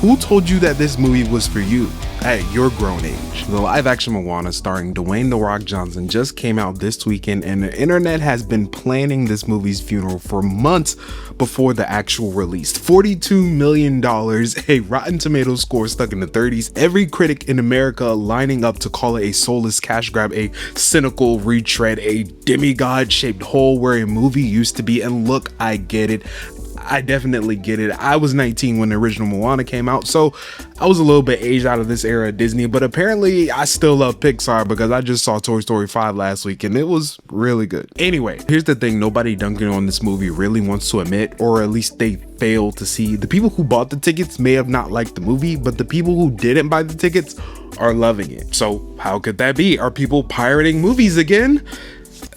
Who told you that this movie was for you at your grown age? The live action Moana starring Dwayne "The Rock" Johnson just came out this weekend, and the internet has been planning this movie's funeral for months before the actual release. $42 million, a Rotten Tomatoes score stuck in the 30s, every critic in America lining up to call it a soulless cash grab, a cynical retread, a demigod shaped hole where a movie used to be. And look, I get it. I definitely get it. I was 19 when the original Moana came out, so I was a little bit aged out of this era of Disney, but apparently I still love Pixar because I just saw Toy Story 5 last week and it was really good. Anyway, here's the thing nobody dunking on this movie really wants to admit, or at least they fail to see. The people who bought the tickets may have not liked the movie, but the people who didn't buy the tickets are loving it. So how could that be? Are people pirating movies again?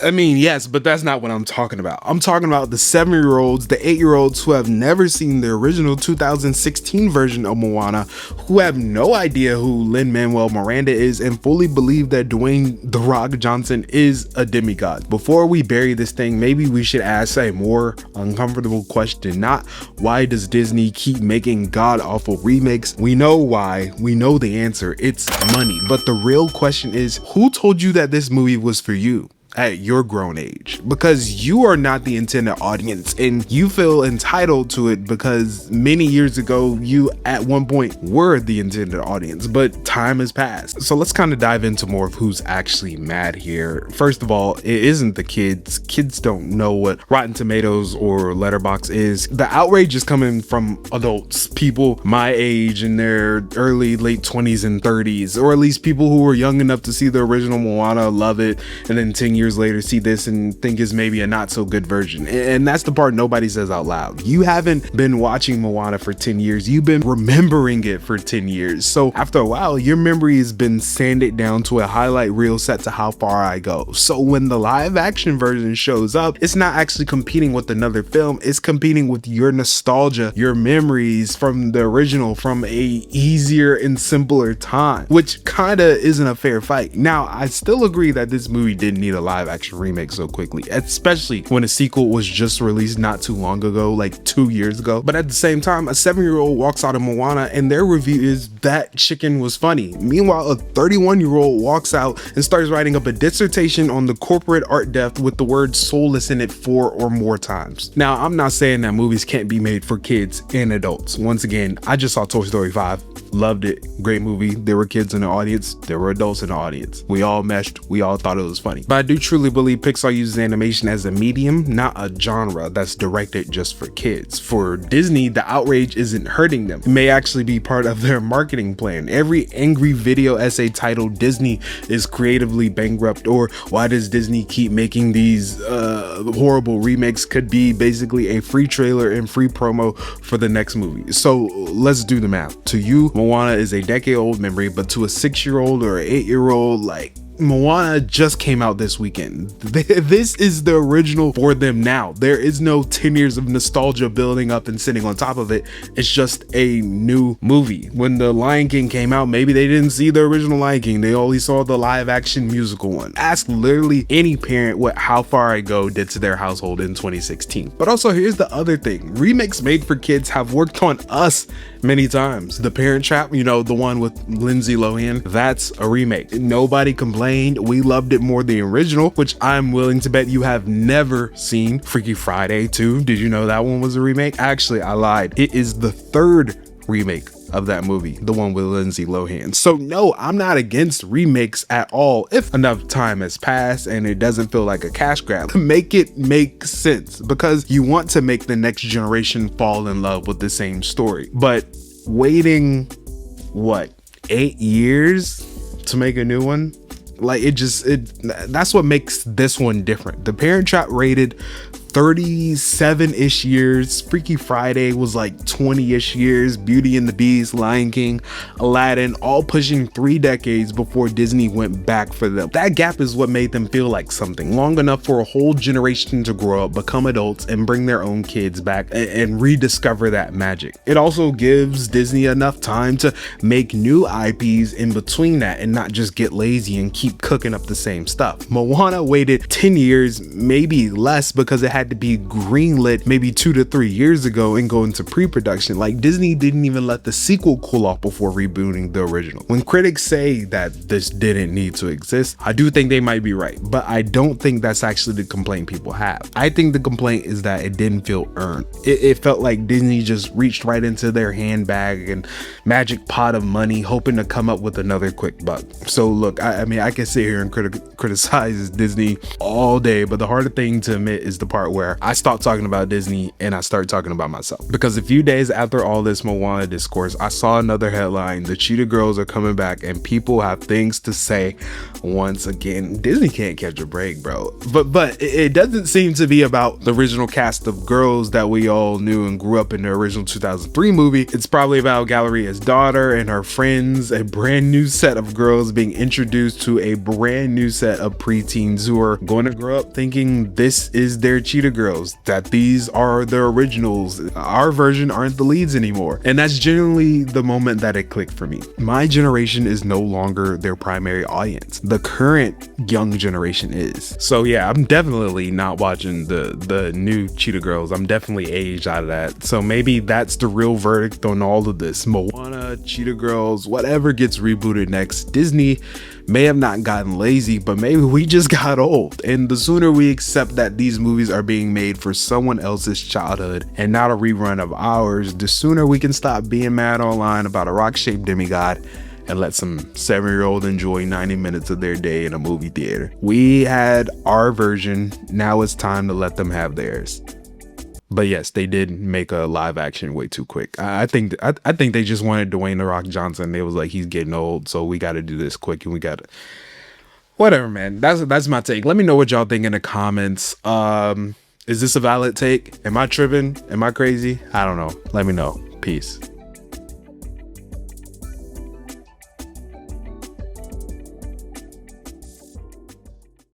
I mean, yes, but that's not what I'm talking about. I'm talking about the 7-year-olds, the 8-year-olds who have never seen the original 2016 version of Moana, who have no idea who Lin-Manuel Miranda is, and fully believe that Dwayne "The Rock" Johnson is a demigod. Before we bury this thing, maybe we should ask a more uncomfortable question. Not why does Disney keep making god-awful remakes? We know why. We know the answer. It's money. But the real question is, who told you that this movie was for you at your grown age? Because you are not the intended audience and you feel entitled to it because many years ago you at one point were the intended audience, but time has passed. So let's kind of dive into more of who's actually mad here. First of all, it isn't the kids. Kids don't know what Rotten Tomatoes or Letterboxd is. The outrage is coming from adults, people my age in their early late 20s and 30s, or at least people who were young enough to see the original Moana, love it, and then 10 years later see this and think is maybe a not so good version. And that's the part nobody says out loud. You haven't been watching Moana for 10 years. You've been remembering it for 10 years. So after a while, your memory has been sanded down to a highlight reel set to how far I go. So when the live action version shows up, it's not actually competing with another film. It's competing with your nostalgia, your memories from the original, from a easier and simpler time, which kind of isn't a fair fight. Now, I still agree that this movie didn't need a live action remake so quickly, especially when a sequel was just released not too long ago, like 2 years ago. But at the same time, a 7-year-old walks out of Moana and their review is that chicken was funny. Meanwhile, a 31-year-old walks out and starts writing up a dissertation on the corporate art death with the word soulless in it 4 or more times. Now, I'm not saying that movies can't be made for kids and adults. Once again, I just saw Toy Story 5. Loved it. Great movie. There were kids in the audience. There were adults in the audience. We all meshed. We all thought it was funny. But I do truly believe Pixar uses animation as a medium, not a genre that's directed just for kids. For Disney, the outrage isn't hurting them. It may actually be part of their marketing plan. Every angry video essay titled "Disney is creatively bankrupt" or "Why does Disney keep making these horrible remakes" could be basically a free trailer and free promo for the next movie. So let's do the math. To you, Moana is a decade-old memory, but to a 6-year-old or an 8-year-old, like, Moana just came out this weekend. This is the original for them now. There is no 10 years of nostalgia building up and sitting on top of it. It's just a new movie. When the Lion King came out, maybe they didn't see the original Lion King. They only saw the live action musical one. Ask literally any parent what How Far I Go did to their household in 2016. But also, here's the other thing. Remakes made for kids have worked on us many times. The Parent Trap, you know, the one with Lindsay Lohan, that's a remake. Nobody complained. We loved it more than the original, which I'm willing to bet you have never seen. Freaky Friday 2, did you know that one was a remake? Actually, I lied. It is the 3rd remake of that movie, the one with Lindsay Lohan. So no, I'm not against remakes at all if enough time has passed and it doesn't feel like a cash grab. Make it make sense, because you want to make the next generation fall in love with the same story. But waiting, what, 8 years to make a new one? Like, that's what makes this one different. The Parent Trap rated 37-ish years. Freaky Friday was like 20-ish years. Beauty and the Beast, Lion King, Aladdin, all pushing 3 decades before Disney went back for them. That gap is what made them feel like something. Long enough for a whole generation to grow up, become adults, and bring their own kids back and rediscover that magic. It also gives Disney enough time to make new IPs in between that and not just get lazy and keep cooking up the same stuff. Moana waited 10 years, maybe less, because it had had to be greenlit maybe 2 to 3 years ago and go into pre-production. Like, Disney didn't even let the sequel cool off before rebooting the original. When critics say that this didn't need to exist, I do think they might be right, but I don't think that's actually the complaint people have. I think the complaint is that it didn't feel earned. It felt like Disney just reached right into their handbag and magic pot of money, hoping to come up with another quick buck. So look, I mean, I can sit here and criticize Disney all day, but the harder thing to admit is the part where I stop talking about Disney and I start talking about myself. Because a few days after all this Moana discourse, I saw another headline: the Cheetah Girls are coming back and people have things to say. Once again, Disney can't catch a break, bro. But it doesn't seem to be about the original cast of girls that we all knew and grew up in the original 2003 movie. It's probably about Galleria's daughter and her friends, a brand new set of girls being introduced to a brand new set of preteens who are going to grow up thinking this is their Cheetah Girls, that these are the originals. Our version aren't the leads anymore. And that's generally the moment that it clicked for me. My generation is no longer their primary audience. The current young generation is. So yeah, I'm definitely not watching the new Cheetah Girls. I'm definitely aged out of that. So maybe that's the real verdict on all of this. Moana, Cheetah Girls, whatever gets rebooted next. Disney may have not gotten lazy, but maybe we just got old. And the sooner we accept that these movies are being made for someone else's childhood and not a rerun of ours, the sooner we can stop being mad online about a rock-shaped demigod and let some 7-year-old enjoy 90 minutes of their day in a movie theater. We had our version, now it's time to let them have theirs. But yes, they did make a live action way too quick. I think they just wanted Dwayne "The Rock" Johnson. They was like, he's getting old, so we got to do this quick, and we got to. Whatever, man. That's my take. Let me know what y'all think in the comments. Is this a valid take? Am I tripping? Am I crazy? I don't know. Let me know. Peace.